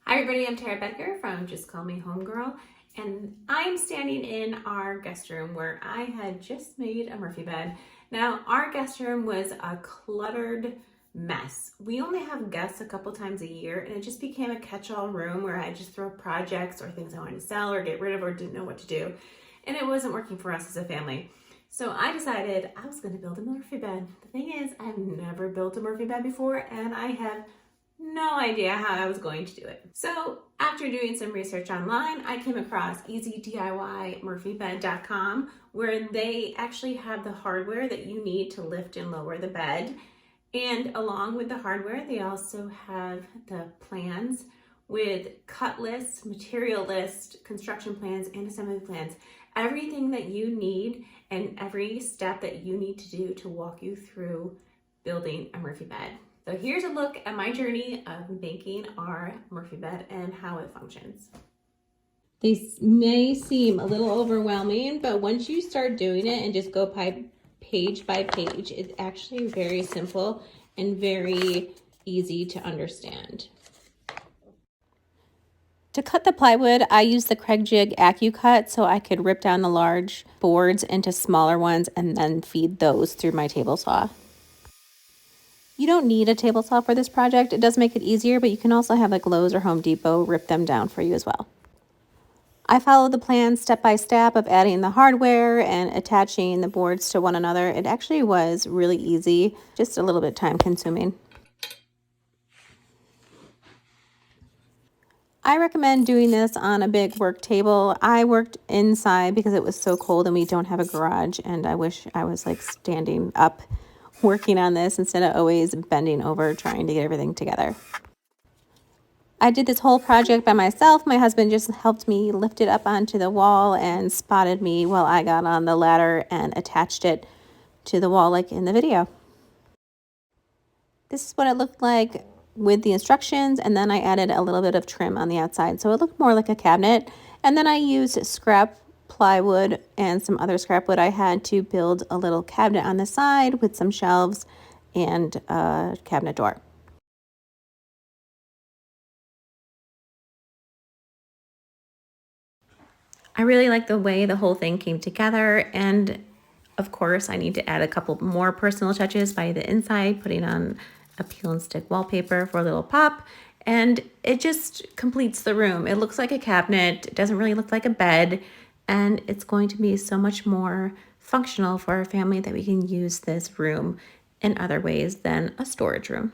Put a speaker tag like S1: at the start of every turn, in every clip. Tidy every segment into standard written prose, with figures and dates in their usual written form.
S1: Hi everybody, I'm Tara Becker from Just Call Me Homegirl, and I'm standing in our guest room where I had just made a Murphy bed. Now, our guest room was a cluttered mess. We only have guests a couple times a year, and it just became a catch-all room where I just throw projects or things I wanted to sell or get rid of or didn't know what to do, and it wasn't working for us as a family. So I decided I was going to build a Murphy bed. The thing is, I've never built a Murphy bed before, and I have no idea how I was going to do it. So after doing some research online, I came across EasyDIYMurphyBed.com, where they actually have the hardware that you need to lift and lower the bed. And along with the hardware, they also have the plans with cut lists, material lists, construction plans, and assembly plans. Everything that you need and every step that you need to do to walk you through building a Murphy bed. So here's a look at my journey of making our Murphy bed and how it functions. These may seem a little overwhelming, but once you start doing it and just go page by page, it's actually very simple and very easy to understand. To cut the plywood, I used the Kreg Jig AccuCut so I could rip down the large boards into smaller ones and then feed those through my table saw. You don't need a table saw for this project. It does make it easier, but you can also have like Lowe's or Home Depot rip them down for you as well. I followed the plan step by step of adding the hardware and attaching the boards to one another. It actually was really easy, just a little bit time consuming. I recommend doing this on a big work table. I worked inside because it was so cold and we don't have a garage, and I wish I was like standing up working on this instead of always bending over trying to get everything together. I did this whole project by myself. My husband just helped me lift it up onto the wall and spotted me while I got on the ladder and attached it to the wall like in the video. This is what it looked like with the instructions, and then I added a little bit of trim on the outside so it looked more like a cabinet. And then I used scrap plywood and some other scrap wood I had to build a little cabinet on the side with some shelves and a cabinet door. I really like the way the whole thing came together, and of course I need to add a couple more personal touches by the inside, putting on a peel and stick wallpaper for a little pop, and it just completes the room. It looks like a cabinet, it doesn't really look like a bed, and it's going to be so much more functional for our family that we can use this room in other ways than a storage room.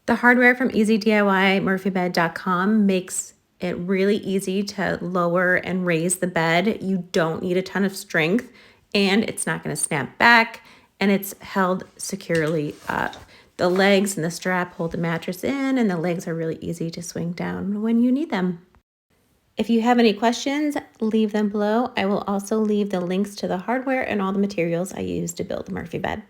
S1: The hardware from EasyDIYMurphyBed.com makes it really easy to lower and raise the bed. You don't need a ton of strength, and it's not going to snap back, and it's held securely up. The legs and the strap hold the mattress in, and the legs are really easy to swing down when you need them. If you have any questions, leave them below. I will also leave the links to the hardware and all the materials I used to build the Murphy bed.